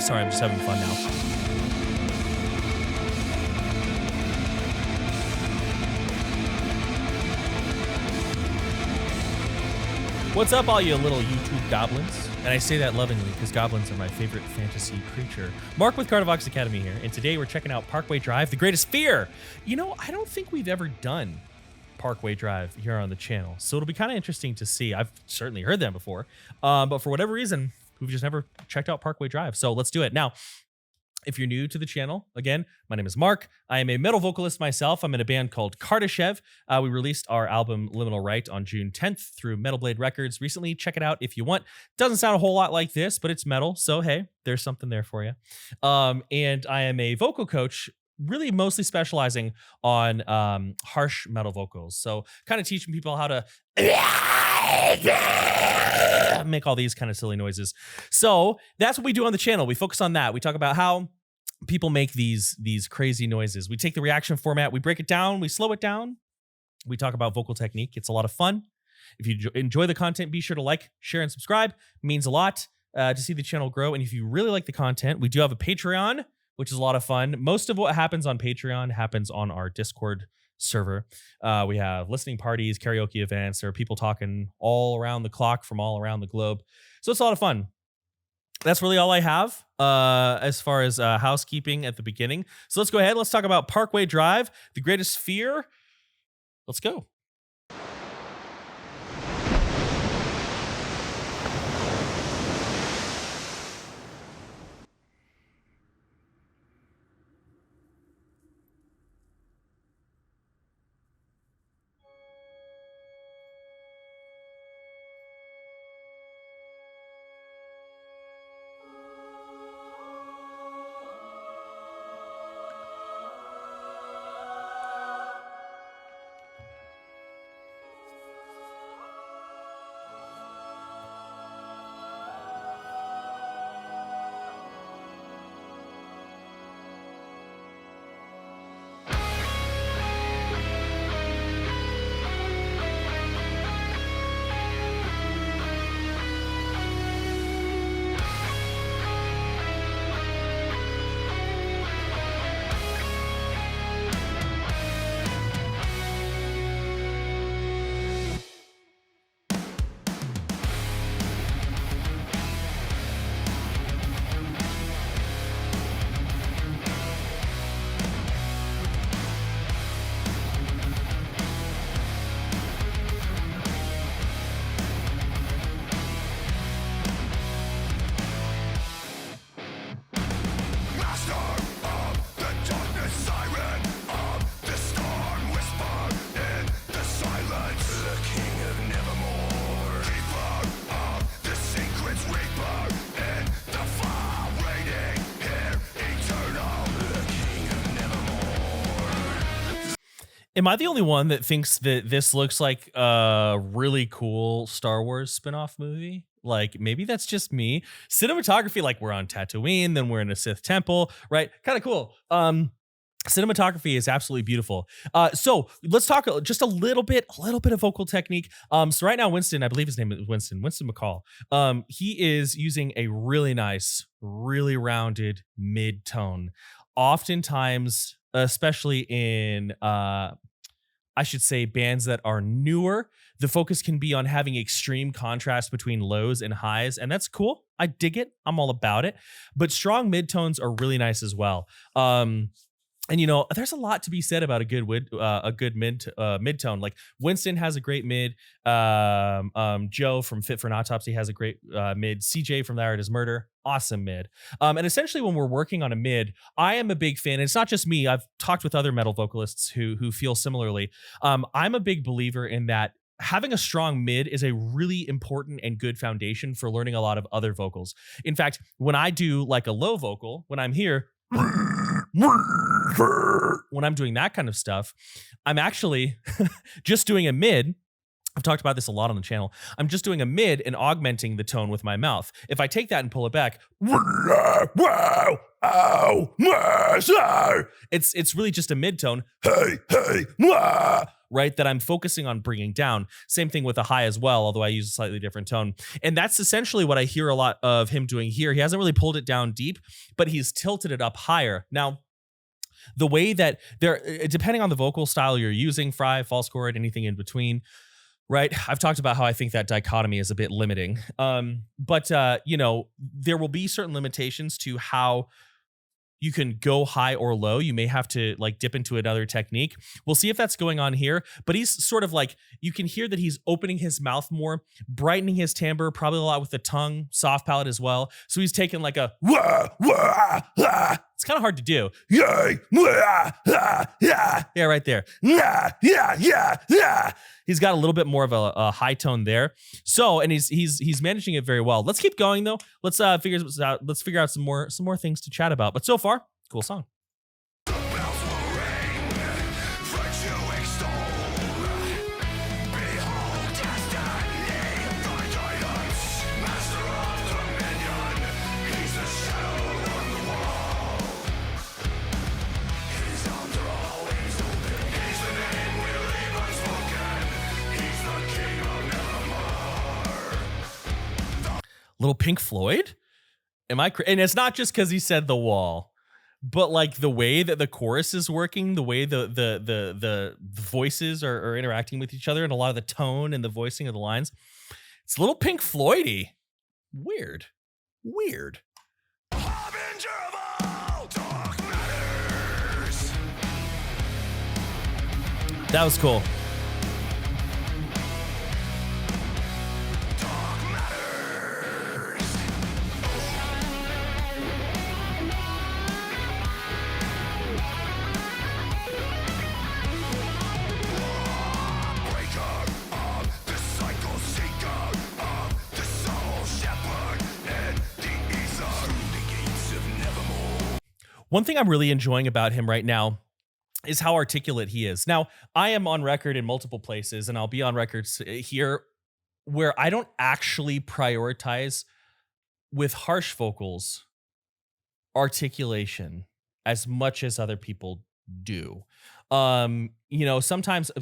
Sorry, I'm just having fun now. What's up, all you little YouTube goblins? And I say that lovingly because goblins are my favorite fantasy creature. Mark with Kardavox Academy here, and today we're checking out Parkway Drive, The Greatest Fear. You know, I don't think we've ever done Parkway Drive here on the channel, so it'll be kind of interesting to see. I've certainly heard them before, but for whatever reason, we've just never checked out Parkway Drive, so let's do it. Now, if you're new to the channel, again, my name is Mark. I am a metal vocalist myself. I'm in a band called Kardavox. We released our album Liminal Right on June 10th through Metal Blade Records recently. Check it out if you want. Doesn't sound a whole lot like this, but it's metal, so hey, there's something there for you. And I am a vocal coach, really mostly specializing on harsh metal vocals. So kind of teaching people how to make all these kind of silly noises. So that's what we do on the channel. We focus on that. We talk about how people make these crazy noises. We take the reaction format, we break it down, we slow it down. We talk about vocal technique. It's a lot of fun. If you enjoy the content, be sure to like, share, and subscribe. It means a lot to see the channel grow. And if you really like the content, we do have a Patreon, which is a lot of fun. Most of what happens on Patreon happens on our Discord server. We have listening parties, karaoke events. There are people talking all around the clock from all around the globe. So it's a lot of fun. That's really all I have as far as housekeeping at the beginning. So let's go ahead. Let's talk about Parkway Drive, The Greatest Fear. Let's go. Am I the only one that thinks that this looks like a really cool Star Wars spinoff movie? Like, maybe that's just me. Cinematography, like we're on Tatooine, then we're in a Sith temple, right? Kind of cool. Cinematography is absolutely beautiful. So let's talk just a little bit of vocal technique. So right now, Winston, I believe his name is Winston McCall. He is using a really nice, really rounded mid-tone. Oftentimes, especially in, I should say, bands that are newer, the focus can be on having extreme contrast between lows and highs, and that's cool. I dig it. I'm all about it. But strong midtones are really nice as well. And you know, there's a lot to be said about a good mid-tone. Like Winston has a great mid. Joe from Fit for an Autopsy has a great mid. CJ from That Is Murder, awesome mid. And essentially, when we're working on a mid, I am a big fan. And it's not just me. I've talked with other metal vocalists who feel similarly. I'm a big believer in that having a strong mid is a really important and good foundation for learning a lot of other vocals. In fact, when I do like a low vocal, when I'm here, when I'm doing that kind of stuff, I'm actually just doing a mid. I've talked about this a lot on the channel. I'm just doing a mid and augmenting the tone with my mouth. If I take that and pull it back, it's really just a mid tone. Hey, right? That I'm focusing on bringing down. Same thing with a high as well, although I use a slightly different tone. And that's essentially what I hear a lot of him doing here. He hasn't really pulled it down deep, but he's tilted it up higher. Now, the way that depending on the vocal style you're using, fry, false chord, anything in between, right? I've talked about how I think that dichotomy is a bit limiting. But there will be certain limitations to how you can go high or low. You may have to like dip into another technique. We'll see if that's going on here, but he's sort of like, you can hear that he's opening his mouth more, brightening his timbre, probably a lot with the tongue, soft palate as well. So he's taking like a, wah, wah, ah. It's kind of hard to do. Yeah, right there. He's got a little bit more of a high tone there. So, and he's managing it very well. Let's keep going though. Let's figure this out. Let's figure out some more things to chat about. But so far, cool song. Little Pink Floyd? And it's not just because he said the wall, but like the way that the chorus is working, the way the voices are interacting with each other, and a lot of the tone and the voicing of the lines. It's a little Pink Floyd-y. Weird. That was cool. One thing I'm really enjoying about him right now is how articulate he is. Now, I am on record in multiple places, and I'll be on records here where I don't actually prioritize with harsh vocals articulation as much as other people do. Sometimes,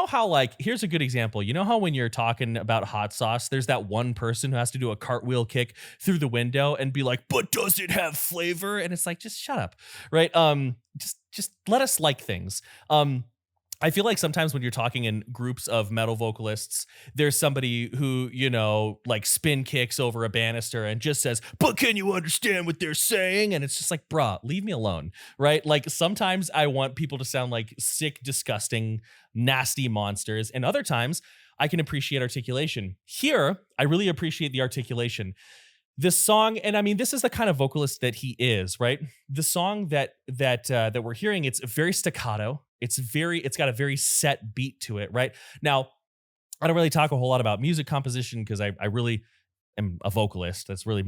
how like, here's a good example. You know how when you're talking about hot sauce, there's that one person who has to do a cartwheel kick through the window and be like, but does it have flavor? And it's like, just shut up. Right. Just let us like things. I feel like sometimes when you're talking in groups of metal vocalists, there's somebody who, like spin kicks over a banister and just says, but can you understand what they're saying? And it's just like, bruh, leave me alone, right? Like sometimes I want people to sound like sick, disgusting, nasty monsters. And other times I can appreciate articulation. Here, I really appreciate the articulation. This song, and I mean, this is the kind of vocalist that he is, right? The song that we're hearing, it's very staccato. It's got a very set beat to it, right? Now, I don't really talk a whole lot about music composition because I really am a vocalist. That's really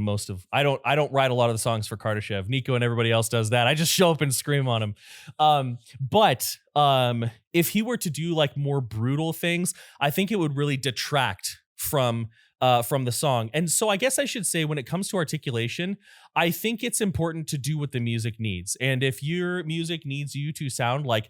I don't write a lot of the songs for Kardashev. Nico and everybody else does that. I just show up and scream on him. But if he were to do like more brutal things, I think it would really detract from the song. And so I guess I should say, when it comes to articulation, I think it's important to do what the music needs. And if your music needs you to sound like,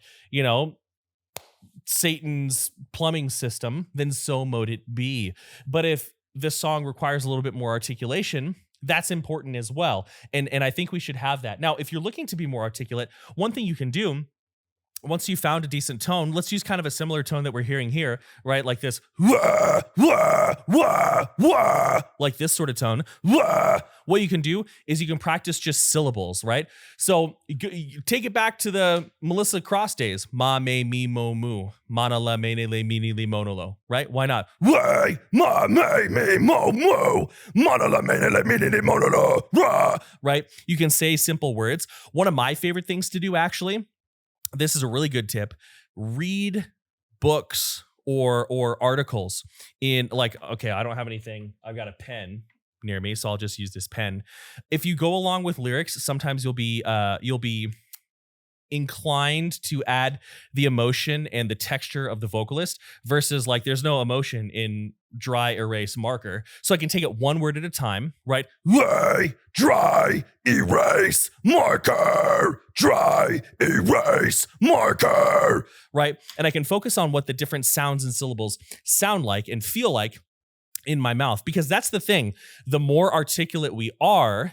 Satan's plumbing system, then so mote it be. But if the song requires a little bit more articulation, that's important as well. And I think we should have that. Now, if you're looking to be more articulate, one thing you can do, once you found a decent tone, let's use kind of a similar tone that we're hearing here, right? Like this, wah, wah, wah, wah, like this sort of tone. Wah. What you can do is you can practice just syllables, right? So you take it back to the Melissa Cross days. Ma, me, me, mo, mu. Mana, la, me, ne, le, mi, ni, li, monolo, right? Why not? Way, ma, me, me, mo, mu. Mana, la, me, ne, le, mi, ni, li, monolo. Rah. Right? You can say simple words. One of my favorite things to do, actually, this is a really good tip. Read books or articles in, like, okay, I don't have anything. I've got a pen near me, so I'll just use this pen. If you go along with lyrics, sometimes you'll be inclined to add the emotion and the texture of the vocalist versus like there's no emotion in dry erase marker. So I can take it one word at a time, right? Lay, dry, erase, marker, dry, erase, marker, right? And I can focus on what the different sounds and syllables sound like and feel like in my mouth, because that's the thing. The more articulate we are,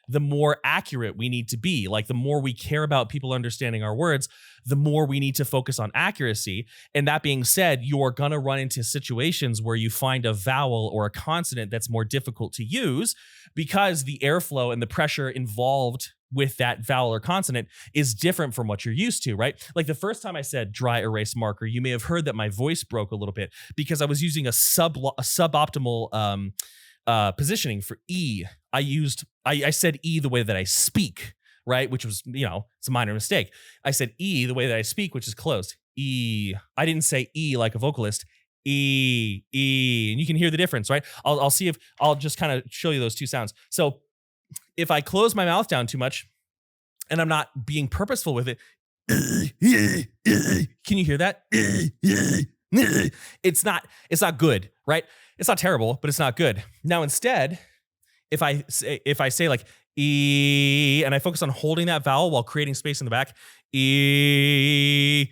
the more accurate we need to be. Like the more we care about people understanding our words, the more we need to focus on accuracy. And that being said, you're going to run into situations where you find a vowel or a consonant that's more difficult to use because the airflow and the pressure involved with that vowel or consonant is different from what you're used to, right? Like the first time I said dry erase marker, you may have heard that my voice broke a little bit because I was using a suboptimal positioning for E. I said E the way that I speak, right? Which was, it's a minor mistake. I said E the way that I speak, which is closed. E. I didn't say E like a vocalist. E, E. And you can hear the difference, right? I'll see if I'll just kind of show you those two sounds. So if I close my mouth down too much and I'm not being purposeful with it, can you hear that? It's not good, right? It's not terrible, but it's not good. Now, instead, if I say like E and I focus on holding that vowel while creating space in the back, E,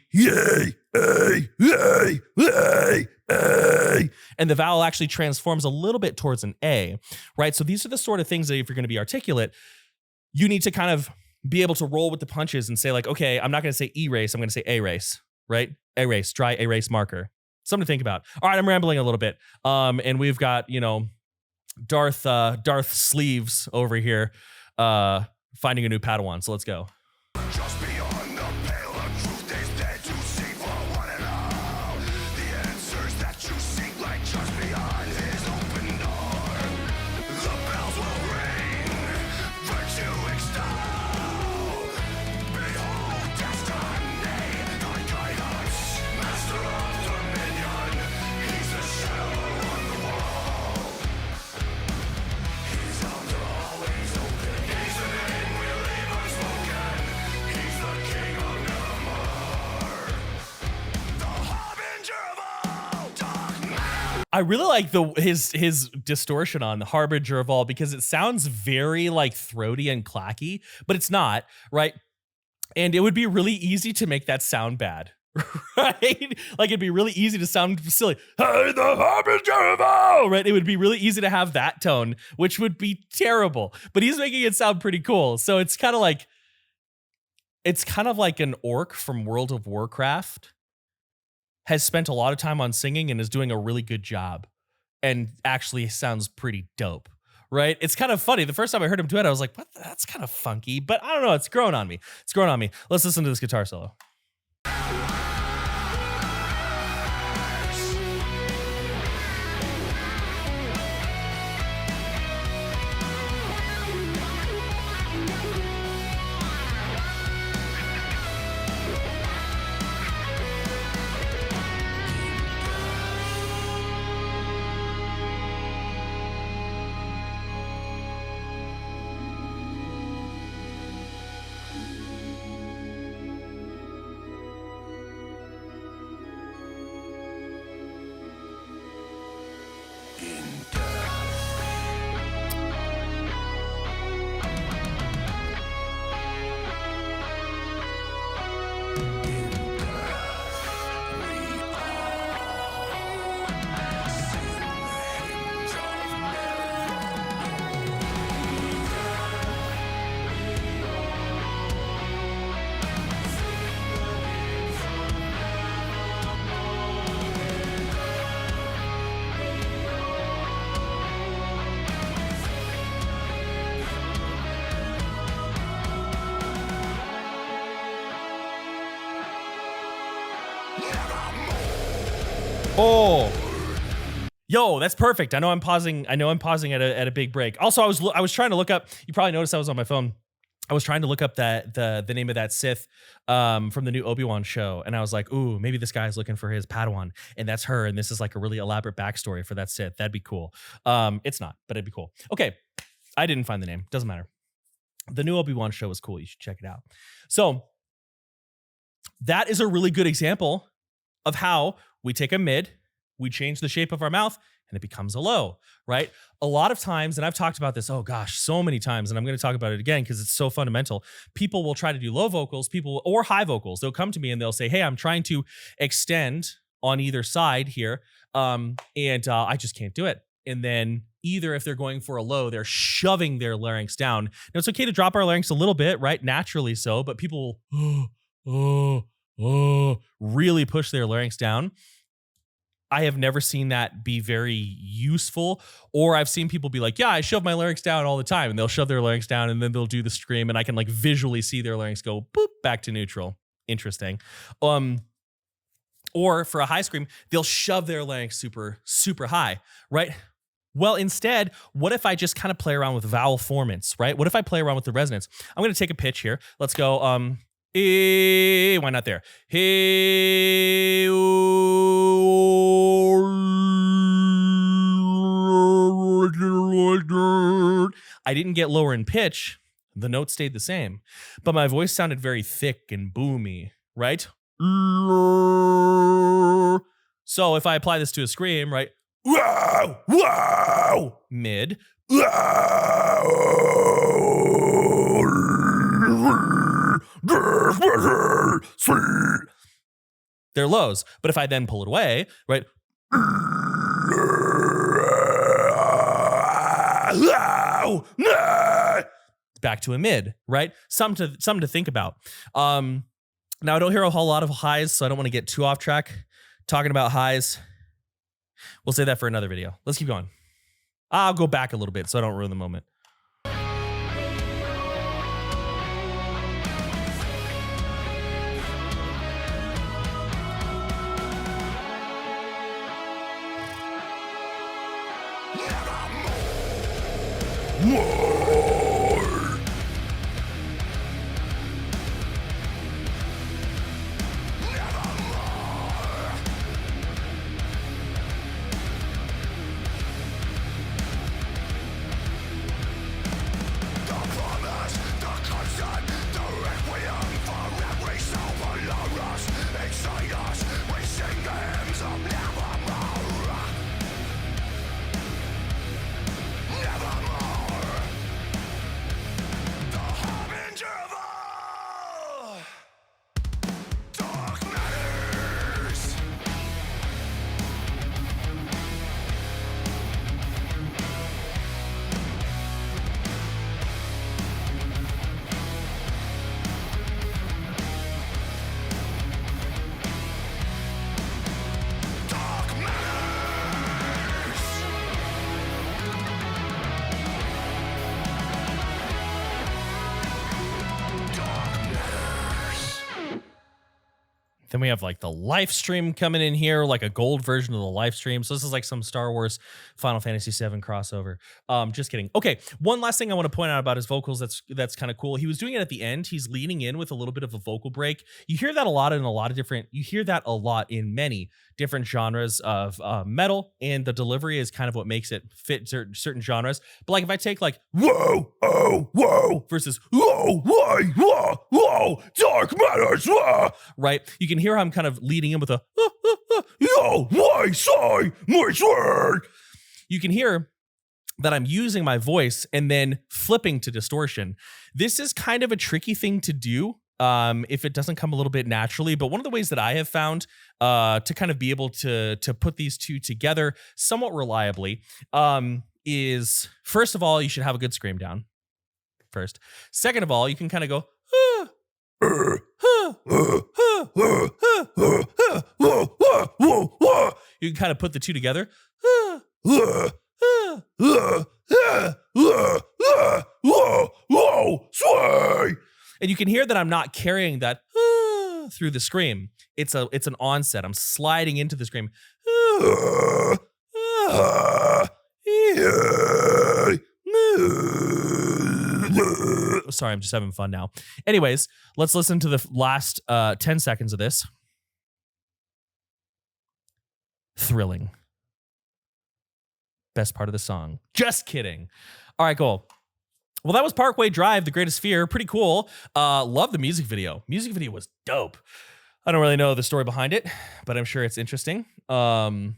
and the vowel actually transforms a little bit towards an A, right? So these are the sort of things that if you're going to be articulate, you need to kind of be able to roll with the punches and say like, okay, I'm not going to say erase, I'm going to say erase, right? Erase, dry erase marker. Something to think about. All right, I'm rambling a little bit. And we've got, Darth Sleeves over here finding a new Padawan. So let's go. Just beyond the pale of truth is dead to see for one and all. The answers that you seek like just beyond his open door. The bells will ring, virtue extol. Behold destiny, thy guidance, master of dominion. He's a shadow on the wall. His arms are always open. He's the name we leave unspoken. He's the king of nevermore. The harbinger of all darkness. I really like his distortion on the harbinger of all because it sounds very like throaty and clacky, but it's not, right? And it would be really easy to make that sound bad. Right? Like it'd be really easy to sound silly. Hey, the harbinger of all, right? It would be really easy to have that tone, which would be terrible. But he's making it sound pretty cool. So it's kind of like an orc from World of Warcraft has spent a lot of time on singing and is doing a really good job and actually sounds pretty dope. Right? It's kind of funny. The first time I heard him do it, I was like, what? That's kind of funky, but I don't know. It's growing on me. Let's listen to this guitar solo. Oh, yo, that's perfect. I know I'm pausing at a big break. Also, I was trying to look up. You probably noticed I was on my phone. I was trying to look up the name of that Sith from the new Obi-Wan show, and I was like, ooh, maybe this guy's looking for his Padawan, and that's her, and this is like a really elaborate backstory for that Sith. That'd be cool. It's not, but it'd be cool. Okay, I didn't find the name. Doesn't matter. The new Obi-Wan show was cool. You should check it out. So That is a really good example of how we take a mid, we change the shape of our mouth, and it becomes a low, right? A lot of times, and I've talked about this, oh gosh, so many times, and I'm going to talk about it again because it's so fundamental. People will try to do low vocals, or high vocals. They'll come to me and they'll say, hey, I'm trying to extend on either side here, and I just can't do it. And then either if they're going for a low, they're shoving their larynx down. Now, it's okay to drop our larynx a little bit, right? Naturally so, but people really push their larynx down. I have never seen that be very useful, or I've seen people be like, yeah, I shove my larynx down all the time, and they'll shove their larynx down and then they'll do the scream and I can like visually see their larynx go boop back to neutral. Interesting. Or for a high scream, they'll shove their larynx super, super high, right? Well, instead, what if I just kind of play around with vowel formants, right? What if I play around with the resonance? I'm going to take a pitch here. Let's go, why not there? Hey, I didn't get lower in pitch. The note stayed the same, but my voice sounded very thick and boomy, right? So if I apply this to a scream, right? Wow, wow, mid. They're lows, but if I then pull it away, right? Back to a mid, right? Something to think about. Now, I don't hear a whole lot of highs, so I don't want to get too off track talking about highs. We'll save that for another video. Let's keep going. I'll go back a little bit so I don't ruin the moment. Then we have like the live stream coming in here, like a gold version of the live stream. So this is like some Star Wars Final Fantasy VII crossover. Just kidding. Okay, one last thing I want to point out about his vocals that's kind of cool. He was doing it at the end. He's leaning in with a little bit of a vocal break. You hear that a lot in you hear that a lot in many different genres of metal, and the delivery is kind of what makes it fit certain genres. But like if I take like whoa, oh, whoa versus whoa, why, whoa, dark matters, right? You can hear how I'm kind of leading in with a yo, why, sigh, my word. You can hear that I'm using my voice and then flipping to distortion. This is kind of a tricky thing to do if it doesn't come a little bit naturally. But one of the ways that I have found to kind of be able to put these two together somewhat reliably is, first of all, you should have a good scream down first. Second of all, you can kind of go, you can kind of put the two together. And you can hear that I'm not carrying that through the scream. It's an onset. I'm sliding into the scream. Sorry, I'm just having fun now. Anyways, let's listen to the last 10 seconds of this. Thrilling. Best part of the song. Just kidding. All right, cool. Well, that was Parkway Drive, The Greatest Fear. Pretty cool. Love the music video. Music video was dope. I don't really know the story behind it, but I'm sure it's interesting. And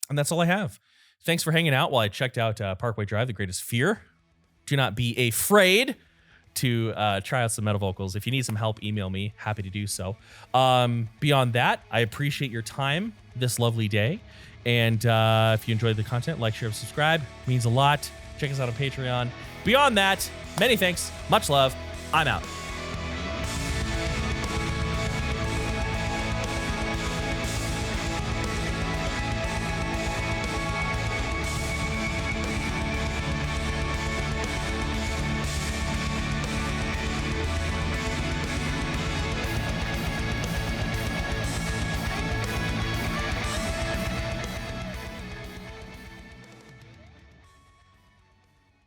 that's all I have. Thanks for hanging out while I checked out Parkway Drive, The Greatest Fear. Do not be afraid to try out some metal vocals. If you need some help, email me. Happy to do so. Beyond that, I appreciate your time this lovely day. And if you enjoyed the content, like, share, subscribe. It means a lot. Check us out on Patreon. Beyond that, many thanks. Much love. I'm out.